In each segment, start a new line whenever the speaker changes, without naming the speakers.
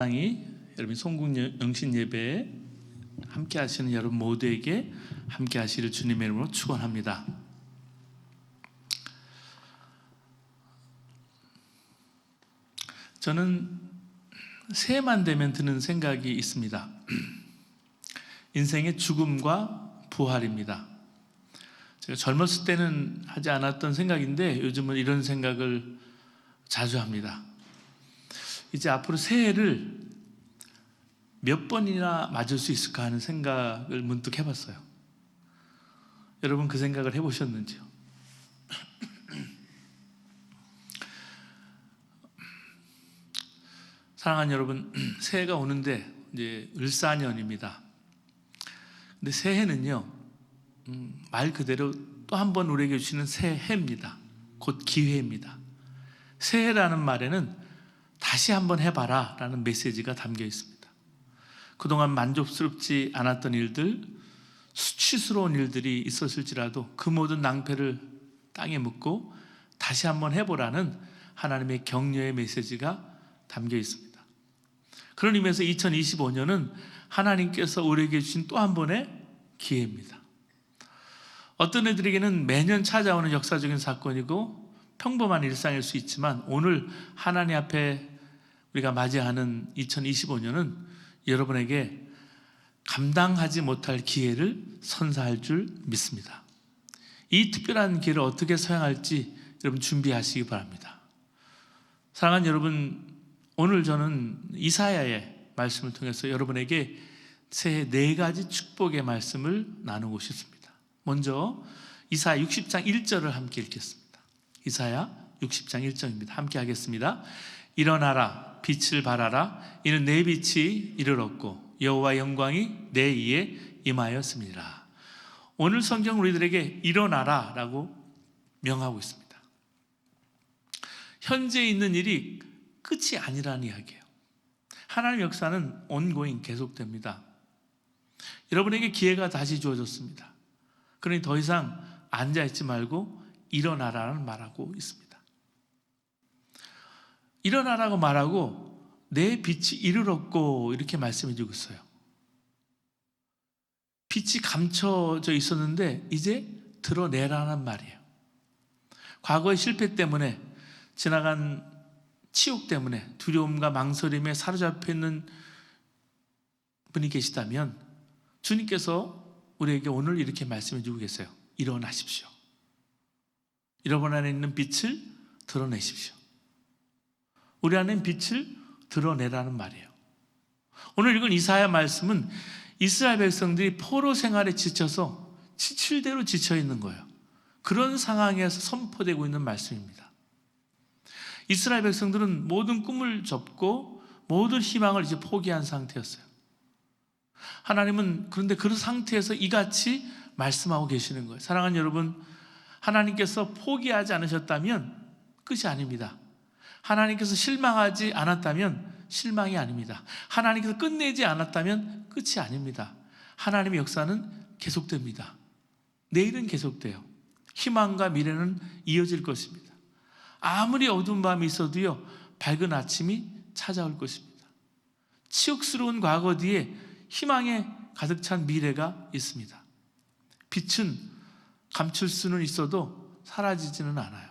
사랑이 여러분 송국영신 예배에 함께 하시는 여러분 모두에게 함께 하시기를 주님의 이름으로 축원합니다. 저는 새해만 되면 드는 생각이 있습니다. 인생의 죽음과 부활입니다. 제가 젊었을 때는 하지 않았던 생각인데 요즘은 이런 생각을 자주 합니다. 이제 앞으로 새해를 몇 번이나 맞을 수 있을까 하는 생각을 문득 해봤어요. 여러분 그 생각을 해보셨는지요? 사랑하는 여러분, 새해가 오는데 이제 을사년입니다. 근데 새해는요, 말 그대로 또 한 번 우리에게 주시는 새해입니다. 곧 기회입니다. 새해라는 말에는 다시 한번 해봐라 라는 메시지가 담겨 있습니다. 그동안 만족스럽지 않았던 일들, 수치스러운 일들이 있었을지라도 그 모든 낭패를 땅에 묻고 다시 한번 해보라는 하나님의 격려의 메시지가 담겨 있습니다. 그런 의미에서 2025년은 하나님께서 우리에게 주신 또 한 번의 기회입니다. 어떤 이들에게는 매년 찾아오는 역사적인 사건이고 평범한 일상일 수 있지만 오늘 하나님 앞에 우리가 맞이하는 2025년은 여러분에게 감당하지 못할 기회를 선사할 줄 믿습니다. 이 특별한 기회를 어떻게 사용할지 여러분 준비하시기 바랍니다. 사랑하는 여러분, 오늘 저는 이사야의 말씀을 통해서 여러분에게 새해 4가지 축복의 말씀을 나누고 싶습니다. 먼저 이사야 60장 1절을 함께 읽겠습니다. 이사야 60장 1절입니다. 함께 하겠습니다. 일어나라, 빛을 발하라. 이는 내 빛이 이르렀고 여호와의 영광이 내 위에 임하였습니다. 오늘 성경 우리들에게 일어나라 라고 명하고 있습니다. 현재 있는 일이 끝이 아니라는 이야기예요. 하나님의 역사는 ongoing, 계속됩니다. 여러분에게 기회가 다시 주어졌습니다. 그러니 더 이상 앉아있지 말고 일어나라는 말하고 있습니다. 일어나라고 말하고 내 빛이 이르렀고 이렇게 말씀해 주고 있어요. 빛이 감춰져 있었는데 이제 드러내라는 말이에요. 과거의 실패 때문에, 지나간 치욕 때문에 두려움과 망설임에 사로잡혀 있는 분이 계시다면 주님께서 우리에게 오늘 이렇게 말씀해 주고 계세요. 일어나십시오. 여러분 안에 있는 빛을 드러내십시오. 우리 안에 있는 빛을 드러내라는 말이에요. 오늘 읽은 이사야 말씀은 이스라엘 백성들이 포로 생활에 지쳐서 지칠 대로 지쳐 있는 거예요. 그런 상황에서 선포되고 있는 말씀입니다. 이스라엘 백성들은 모든 꿈을 접고 모든 희망을 이제 포기한 상태였어요. 하나님은 그런데 그런 상태에서 이같이 말씀하고 계시는 거예요. 사랑하는 여러분, 하나님께서 포기하지 않으셨다면 끝이 아닙니다. 하나님께서 실망하지 않았다면 실망이 아닙니다. 하나님께서 끝내지 않았다면 끝이 아닙니다. 하나님의 역사는 계속됩니다. 내일은 계속돼요. 희망과 미래는 이어질 것입니다. 아무리 어두운 밤이 있어도요, 밝은 아침이 찾아올 것입니다. 치욕스러운 과거 뒤에 희망에 가득 찬 미래가 있습니다. 빛은 감출 수는 있어도 사라지지는 않아요.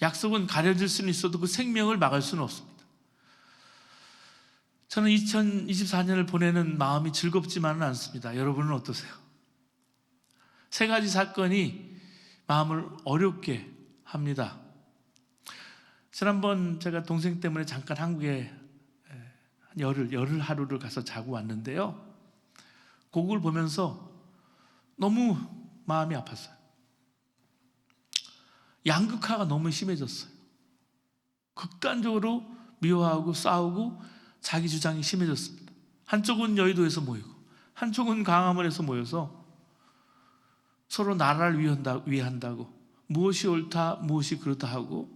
약속은 가려질 수는 있어도 그 생명을 막을 수는 없습니다. 저는 2024년을 보내는 마음이 즐겁지만은 않습니다. 여러분은 어떠세요? 3가지 사건이 마음을 어렵게 합니다. 지난번 제가 동생 때문에 잠깐 한국에 열흘 하루를 가서 자고 왔는데요, 그걸 보면서 너무 마음이 아팠어요. 양극화가 너무 심해졌어요. 극단적으로 미워하고 싸우고 자기 주장이 심해졌습니다. 한쪽은 여의도에서 모이고 한쪽은 광화문에서 모여서 서로 나라를 위한다고 무엇이 옳다 무엇이 그렇다 하고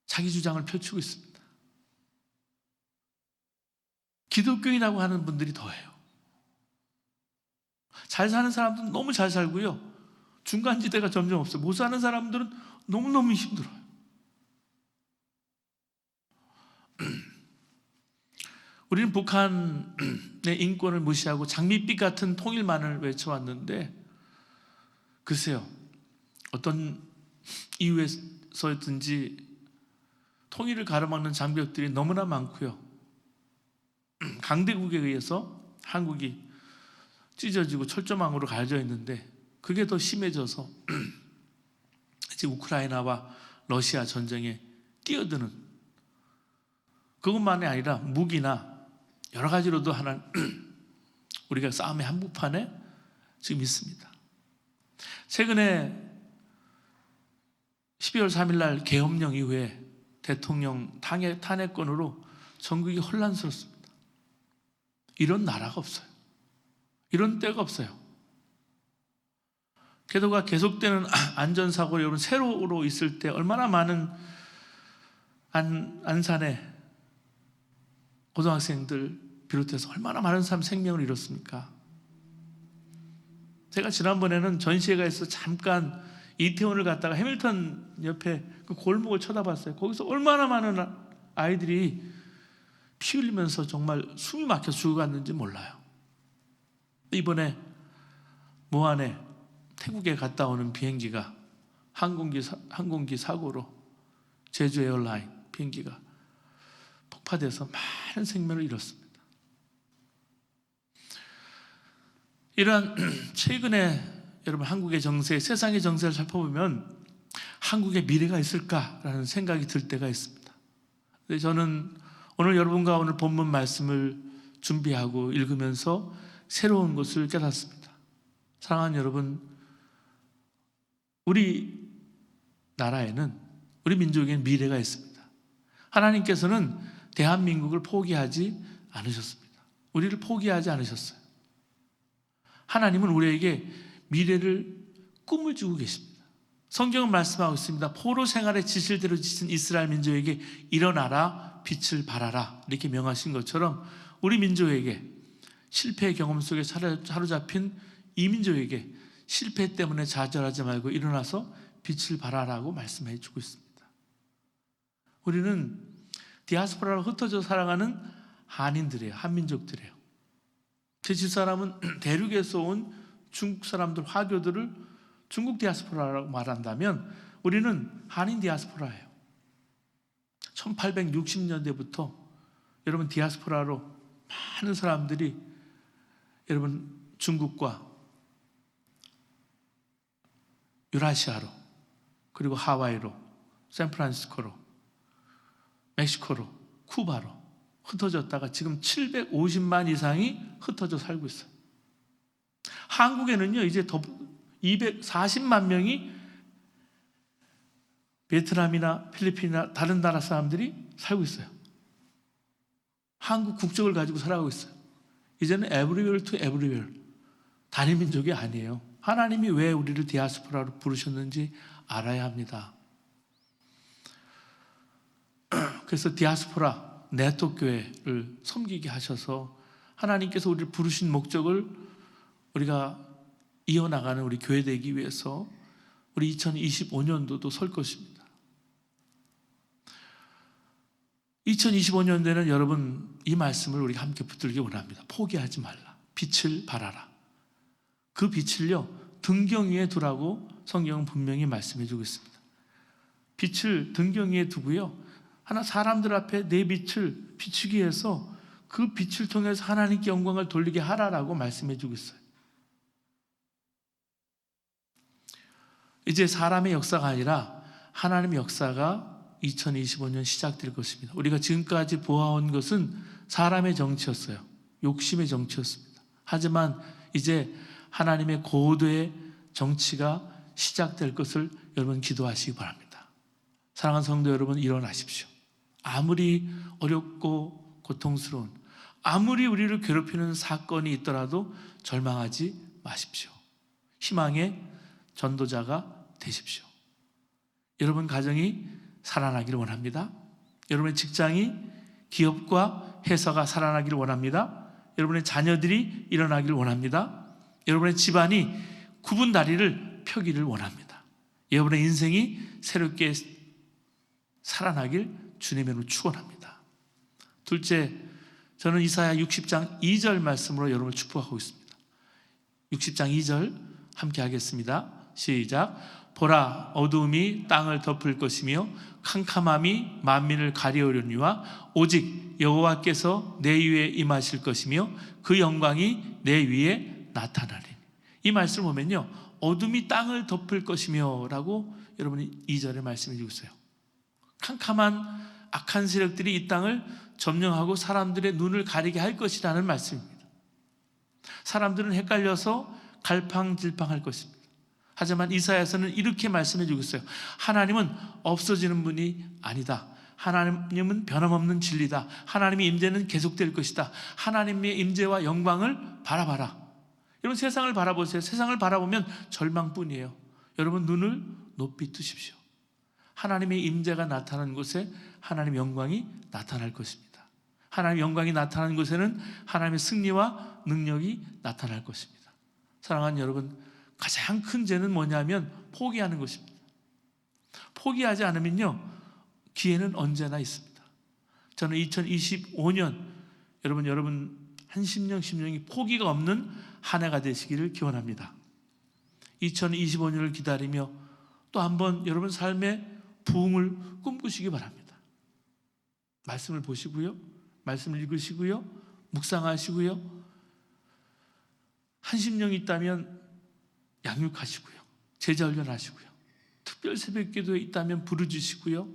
자기 주장을 펼치고 있습니다. 기독교인이라고 하는 분들이 더해요. 잘 사는 사람들은 너무 잘 살고요, 중간지대가 점점 없어요. 못 사는 사람들은 너무너무 힘들어요. 우리는 북한의 인권을 무시하고 장밋빛 같은 통일만을 외쳐왔는데 글쎄요, 어떤 이유에서든지 통일을 가로막는 장벽들이 너무나 많고요. 강대국에 의해서 한국이 찢어지고 철조망으로 가려져 있는데 그게 더 심해져서 이제 우크라이나와 러시아 전쟁에 뛰어드는, 그것만이 아니라 무기나 여러 가지로도 하나 우리가 싸움의 한복판에 지금 있습니다. 최근에 12월 3일 날 계엄령 이후에 대통령 탄핵건으로 전국이 혼란스럽습니다. 이런 나라가 없어요. 이런 때가 없어요. 궤도가 계속되는 안전사고를 여러분 세로로 있을 때 얼마나 많은 안산의 고등학생들 비롯해서 얼마나 많은 사람 생명을 잃었습니까? 제가 지난번에는 전시회가 있어서 잠깐 이태원을 갔다가 해밀턴 옆에 그 골목을 쳐다봤어요. 거기서 얼마나 많은 아이들이 피 흘리면서 정말 숨이 막혀 죽어갔는지 몰라요. 이번에 모안에 태국에 갔다 오는 비행기가 항공기 사고로 제주 에어라인 비행기가 폭파돼서 많은 생명을 잃었습니다. 이러한 최근에 여러분 한국의 정세, 세상의 정세를 살펴보면 한국의 미래가 있을까라는 생각이 들 때가 있습니다. 저는 오늘 여러분과 오늘 본문 말씀을 준비하고 읽으면서 새로운 것을 깨닫습니다. 사랑하는 여러분, 우리 나라에는, 우리 민족에는 미래가 있습니다. 하나님께서는 대한민국을 포기하지 않으셨습니다. 우리를 포기하지 않으셨어요. 하나님은 우리에게 미래를 꿈을 주고 계십니다. 성경은 말씀하고 있습니다. 포로 생활의 지실대로 지친 이스라엘 민족에게 일어나라, 빛을 발하라 이렇게 명하신 것처럼 우리 민족에게, 실패의 경험 속에 사로잡힌 이 민족에게 실패 때문에 좌절하지 말고 일어나서 빛을 발하라고 말씀해 주고 있습니다. 우리는 디아스포라로 흩어져 살아가는 한인들이에요. 한민족들이에요. 제 집사람은 대륙에서 온 중국 사람들, 화교들을 중국 디아스포라라고 말한다면 우리는 한인 디아스포라예요. 1860년대부터 여러분 디아스포라로 많은 사람들이 여러분 중국과 유라시아로, 그리고 하와이로, 샌프란시스코로, 멕시코로, 쿠바로 흩어졌다가 지금 750만 이상이 흩어져 살고 있어요. 한국에는요 이제 더 240만 명이 베트남이나 필리핀이나 다른 나라 사람들이 살고 있어요. 한국 국적을 가지고 살아가고 있어요. 이제는 everywhere to everywhere, 단일 민족이 아니에요. 하나님이 왜 우리를 디아스포라로 부르셨는지 알아야 합니다. 그래서 디아스포라 네트워크교회를 섬기게 하셔서 하나님께서 우리를 부르신 목적을 우리가 이어나가는 우리 교회 되기 위해서 우리 2025년도도 설 것입니다. 2025년도에는 여러분 이 말씀을 우리가 함께 붙들기 원합니다. 포기하지 말라. 빛을 발하라. 그 빛을요 등경 위에 두라고 성경은 분명히 말씀해 주고 있습니다. 빛을 등경 위에 두고요, 하나 사람들 앞에 내 빛을 비추기 위해서 그 빛을 통해서 하나님께 영광을 돌리게 하라라고 말씀해 주고 있어요. 이제 사람의 역사가 아니라 하나님의 역사가 2025년 시작될 것입니다. 우리가 지금까지 보아온 것은 사람의 정치였어요. 욕심의 정치였습니다. 하지만 이제 하나님의 고도의 정치가 시작될 것을 여러분 기도하시기 바랍니다. 사랑하는 성도 여러분, 일어나십시오. 아무리 어렵고 고통스러운, 아무리 우리를 괴롭히는 사건이 있더라도 절망하지 마십시오. 희망의 전도자가 되십시오. 여러분 가정이 살아나기를 원합니다. 여러분의 직장이, 기업과 회사가 살아나기를 원합니다. 여러분의 자녀들이 일어나기를 원합니다. 여러분의 집안이 굽은 다리를 펴기를 원합니다. 여러분의 인생이 새롭게 살아나길 주님으로 축원합니다. 둘째, 저는 이사야 60장 2절 말씀으로 여러분을 축복하고 있습니다. 60장 2절 함께 하겠습니다. 시작. 보라, 어두움이 땅을 덮을 것이며 캄캄함이 만민을 가리우려니와 오직 여호와께서 내 위에 임하실 것이며 그 영광이 내 위에 나타나리니. 이 말씀을 보면요, 어둠이 땅을 덮을 것이며 라고 여러분이 2절에 말씀해 주고 있어요. 캄캄한 악한 세력들이 이 땅을 점령하고 사람들의 눈을 가리게 할 것이라는 말씀입니다. 사람들은 헷갈려서 갈팡질팡할 것입니다. 하지만 이사야서는 이렇게 말씀해 주고 있어요. 하나님은 없어지는 분이 아니다. 하나님은 변함없는 진리다. 하나님의 임재는 계속될 것이다. 하나님의 임재와 영광을 바라봐라. 여러분, 세상을 바라보세요. 세상을 바라보면 절망뿐이에요. 여러분, 눈을 높이 뜨십시오. 하나님의 임재가 나타나는 곳에 하나님의 영광이 나타날 것입니다. 하나님의 영광이 나타나는 곳에는 하나님의 승리와 능력이 나타날 것입니다. 사랑하는 여러분, 가장 큰 죄는 뭐냐면 포기하는 것입니다. 포기하지 않으면요, 기회는 언제나 있습니다. 저는 2025년 여러분 한 심령이 포기가 없는 한 해가 되시기를 기원합니다. 2025년을 기다리며 또 한번 여러분 삶의 부흥을 꿈꾸시기 바랍니다. 말씀을 보시고요, 말씀을 읽으시고요, 묵상하시고요, 한 심령이 있다면 양육하시고요, 제자훈련하시고요, 특별 새벽기도에 있다면 부르주시고요,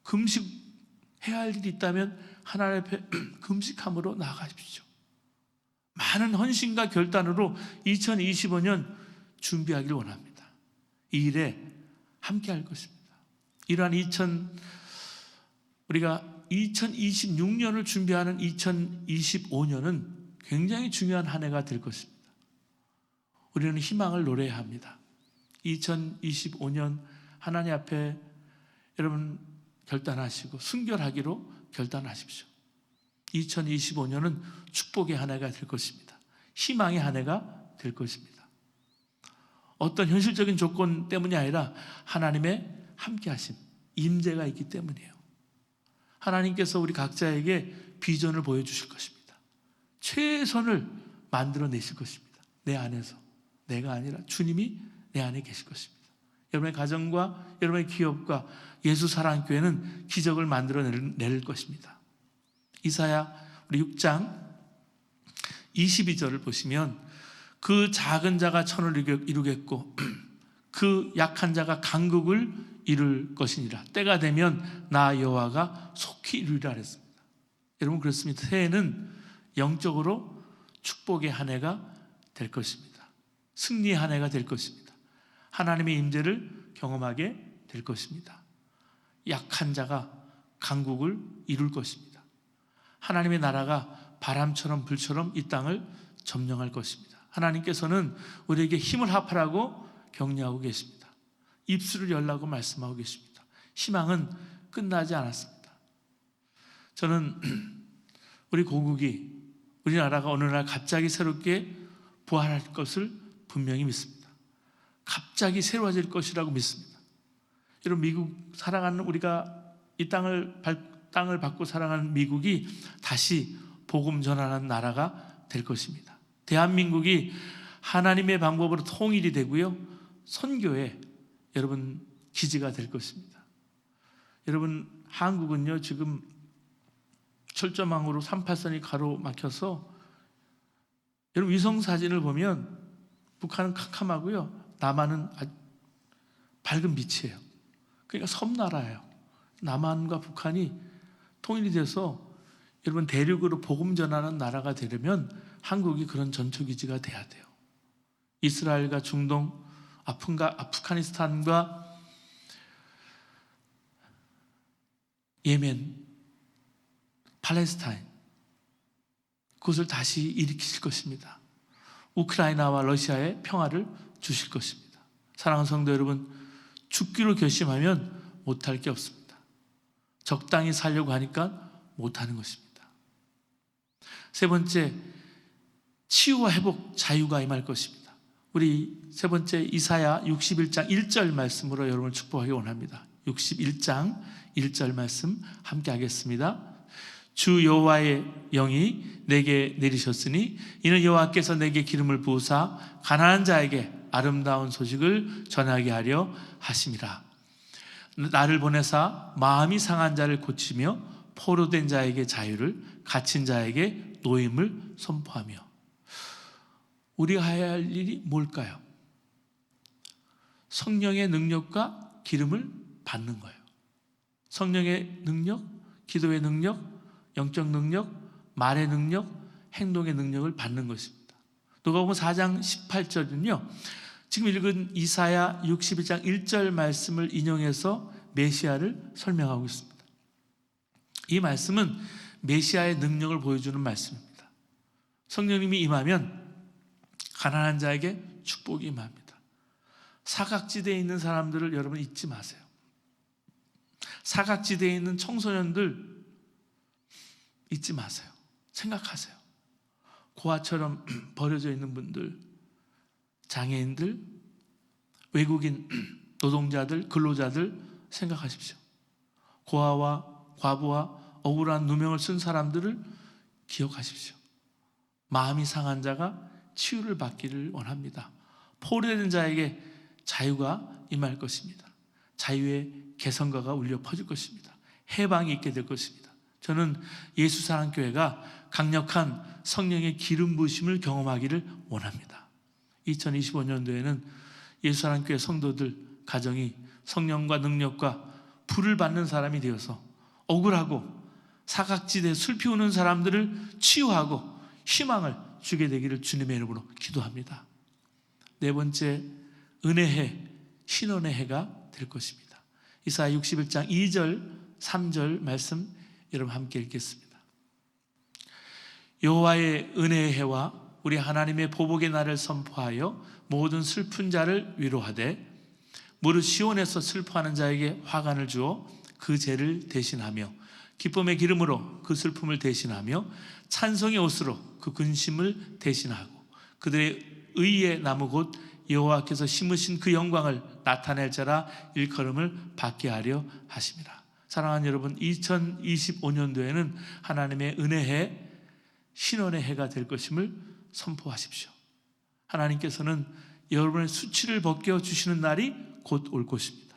금식해야 할 일이 있다면 하나님 앞에 금식함으로 나아가십시오. 많은 헌신과 결단으로 2025년 준비하기를 원합니다. 이 일에 함께 할 것입니다. 이러한 우리가 2026년을 준비하는 2025년은 굉장히 중요한 한 해가 될 것입니다. 우리는 희망을 노래해야 합니다. 2025년 하나님 앞에 여러분 결단하시고 순결하기로 결단하십시오. 2025년은 축복의 한 해가 될 것입니다. 희망의 한 해가 될 것입니다. 어떤 현실적인 조건 때문이 아니라 하나님의 함께하심, 임재가 있기 때문이에요. 하나님께서 우리 각자에게 비전을 보여주실 것입니다. 최선을 만들어내실 것입니다. 내 안에서. 내가 아니라 주님이 내 안에 계실 것입니다. 여러분의 가정과 여러분의 기업과 예수사랑교회는 기적을 만들어낼 것입니다. 이사야 우리 6장 22절을 보시면 그 작은 자가 천을 이루겠고 그 약한 자가 강국을 이룰 것이니라. 때가 되면 나 여호와가 속히 이루리라 했습니다. 여러분, 그렇습니다. 새해는 영적으로 축복의 한 해가 될 것입니다. 승리의 한 해가 될 것입니다. 하나님의 임재를 경험하게 될 것입니다. 약한 자가 강국을 이룰 것입니다. 하나님의 나라가 바람처럼 불처럼 이 땅을 점령할 것입니다. 하나님께서는 우리에게 힘을 합하라고 격려하고 계십니다. 입술을 열라고 말씀하고 계십니다. 희망은 끝나지 않았습니다. 저는 우리 고국이, 우리나라가 어느 날 갑자기 새롭게 부활할 것을 분명히 믿습니다. 갑자기 새로워질 것이라고 믿습니다. 여러분, 미국 사랑하는 우리가 이 땅을 받고 사랑하는 미국이 다시 복음 전하는 나라가 될 것입니다. 대한민국이 하나님의 방법으로 통일이 되고요, 선교에 여러분 기지가 될 것입니다. 여러분, 한국은요 지금 철조망으로 38선이 가로막혀서 여러분 위성 사진을 보면 북한은 캄캄하고요, 남한은 밝은 빛이에요. 그러니까 섬나라예요. 남한과 북한이 통일이 돼서 여러분 대륙으로 복음 전하는 나라가 되려면 한국이 그런 전초기지가 돼야 돼요. 이스라엘과 중동, 아프가니스탄과 예멘, 팔레스타인, 그것을 다시 일으키실 것입니다. 우크라이나와 러시아의 평화를 주실 것입니다. 사랑하는 성도 여러분, 죽기로 결심하면 못할 게 없습니다. 적당히 살려고 하니까 못하는 것입니다. 세 번째, 치유와 회복, 자유가 임할 것입니다. 우리 세 번째 이사야 61장 1절 말씀으로 여러분을 축복하기 원합니다. 61장 1절 말씀 함께 하겠습니다. 주 여호와의 영이 내게 내리셨으니 이는 여호와께서 내게 기름을 부으사 가난한 자에게 아름다운 소식을 전하게 하려 하심이라. 나를 보내사 마음이 상한 자를 고치며 포로된 자에게 자유를, 갇힌 자에게 노임을 선포하며. 우리가 해야 할 일이 뭘까요? 성령의 능력과 기름을 받는 거예요. 성령의 능력, 기도의 능력, 영적 능력, 말의 능력, 행동의 능력을 받는 것입니다. 누가복음 4장 18절은요, 지금 읽은 이사야 61장 1절 말씀을 인용해서 메시아를 설명하고 있습니다. 이 말씀은 메시아의 능력을 보여주는 말씀입니다. 성령님이 임하면 가난한 자에게 축복이 임합니다. 사각지대에 있는 사람들을 여러분 잊지 마세요. 사각지대에 있는 청소년들 잊지 마세요. 생각하세요. 고아처럼 버려져 있는 분들, 장애인들, 외국인 노동자들, 근로자들 생각하십시오. 고아와 과부와 억울한 누명을 쓴 사람들을 기억하십시오. 마음이 상한 자가 치유를 받기를 원합니다. 포로된 자에게 자유가 임할 것입니다. 자유의 개성가가 울려 퍼질 것입니다. 해방이 있게 될 것입니다. 저는 예수사랑교회가 강력한 성령의 기름 부으심을 경험하기를 원합니다. 2025년도에는 예수사랑교회 성도들 가정이 성령과 능력과 불을 받는 사람이 되어서 억울하고 사각지대에 슬 피우는 사람들을 치유하고 희망을 주게 되기를 주님의 이름으로 기도합니다. 네 번째, 은혜해, 신원의 해가 될 것입니다. 이사야 61장 2절 3절 말씀 여러분 함께 읽겠습니다. 여호와의 은혜의 해와 우리 하나님의 보복의 날을 선포하여 모든 슬픈 자를 위로하되 무릇 시온에서 슬퍼하는 자에게 화관을 주어 그 죄를 대신하며 기쁨의 기름으로 그 슬픔을 대신하며 찬송의 옷으로 그 근심을 대신하고 그들의 의의 나무 곧 여호와께서 심으신 그 영광을 나타낼 자라 일컬음을 받게 하려 하심이라. 사랑하는 여러분, 2025년도에는 하나님의 은혜해, 신원의 해가 될 것임을 선포하십시오. 하나님께서는 여러분의 수치를 벗겨주시는 날이 곧 올 것입니다.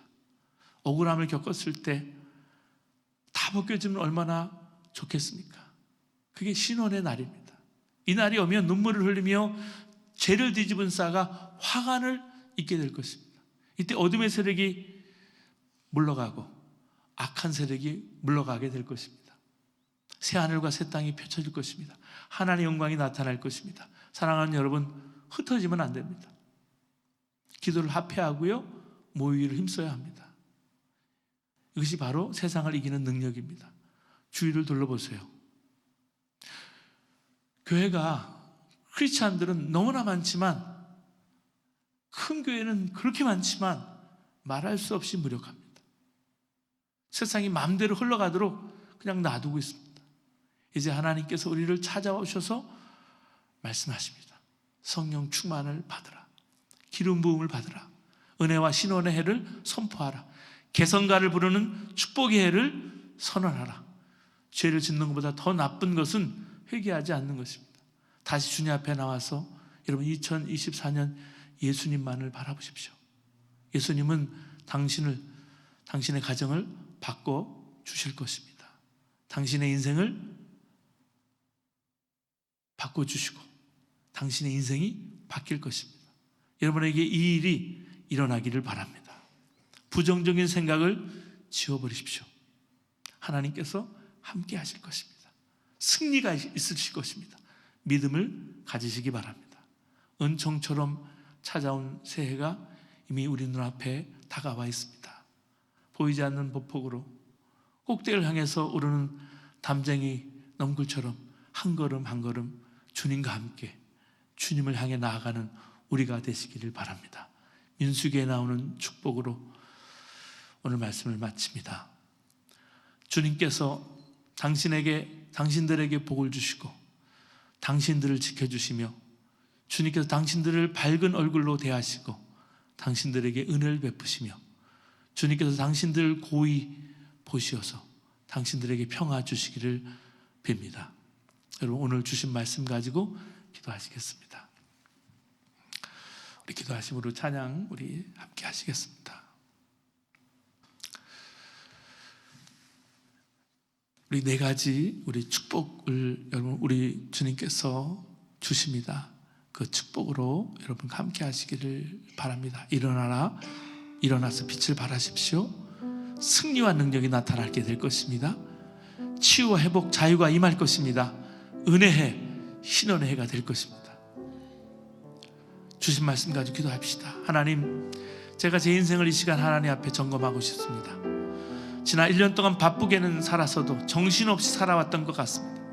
억울함을 겪었을 때 다 벗겨지면 얼마나 좋겠습니까? 그게 신원의 날입니다. 이 날이 오면 눈물을 흘리며 죄를 뒤집은 자가 화관을 입게 될 것입니다. 이때 어둠의 세력이 물러가고 악한 세력이 물러가게 될 것입니다. 새 하늘과 새 땅이 펼쳐질 것입니다. 하나님의 영광이 나타날 것입니다. 사랑하는 여러분, 흩어지면 안 됩니다. 기도를 합해하고요, 모이기를 힘써야 합니다. 이것이 바로 세상을 이기는 능력입니다. 주위를 둘러보세요. 교회가 크리스찬들은 너무나 많지만, 큰 교회는 그렇게 많지만 말할 수 없이 무력합니다. 세상이 마음대로 흘러가도록 그냥 놔두고 있습니다. 이제 하나님께서 우리를 찾아오셔서 말씀하십니다. 성령 충만을 받으라. 기름 부음을 받으라. 은혜와 신원의 해를 선포하라. 개성가를 부르는 축복의 해를 선언하라. 죄를 짓는 것보다 더 나쁜 것은 회개하지 않는 것입니다. 다시 주님 앞에 나와서 여러분 2024년 예수님만을 바라보십시오. 예수님은 당신의 가정을 바꿔주실 것입니다. 당신의 인생을 바꿔주시고 당신의 인생이 바뀔 것입니다. 여러분에게 이 일이 일어나기를 바랍니다. 부정적인 생각을 지워버리십시오. 하나님께서 함께 하실 것입니다. 승리가 있으실 것입니다. 믿음을 가지시기 바랍니다. 은총처럼 찾아온 새해가 이미 우리 눈앞에 다가와 있습니다. 보이지 않는 보폭으로 꼭대기를 향해서 오르는 담쟁이 넘굴처럼 한 걸음 한 걸음 주님과 함께 주님을 향해 나아가는 우리가 되시기를 바랍니다. 민수기에 나오는 축복으로 오늘 말씀을 마칩니다. 주님께서 당신들에게 복을 주시고 당신들을 지켜주시며 주님께서 당신들을 밝은 얼굴로 대하시고 당신들에게 은혜를 베푸시며 주님께서 당신들을 고이 보시어서 당신들에게 평화 주시기를 빕니다. 여러분 오늘 주신 말씀 가지고 기도하시겠습니다. 우리 기도하심으로 찬양 우리 함께 하시겠습니다. 우리 네 가지 우리 축복을 여러분 우리 주님께서 주십니다. 그 축복으로 여러분 함께 하시기를 바랍니다. 일어나라, 일어나서 빛을 발하십시오. 승리와 능력이 나타나게 될 것입니다. 치유와 회복, 자유가 임할 것입니다. 은혜해, 신원의 해가 될 것입니다. 주신 말씀 가지고 기도합시다. 하나님, 제가 제 인생을 이 시간 하나님 앞에 점검하고 싶습니다. 지난 1년 동안 바쁘게는 살아서도 정신없이 살아왔던 것 같습니다.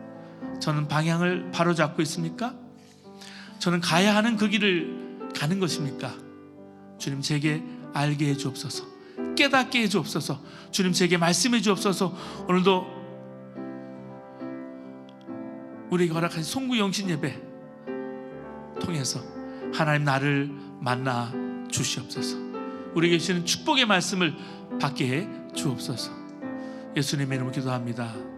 저는 방향을 바로잡고 있습니까? 저는 가야 하는 그 길을 가는 것입니까? 주님 제게 알게 해 주옵소서, 깨닫게 해 주옵소서. 주님 제게 말씀해 주옵소서. 오늘도 우리에게 허락하신 송구영신 예배 통해서 하나님 나를 만나 주시옵소서. 우리에게 주시는 축복의 말씀을 받게 해 주옵소서. 예수님의 이름으로 기도합니다.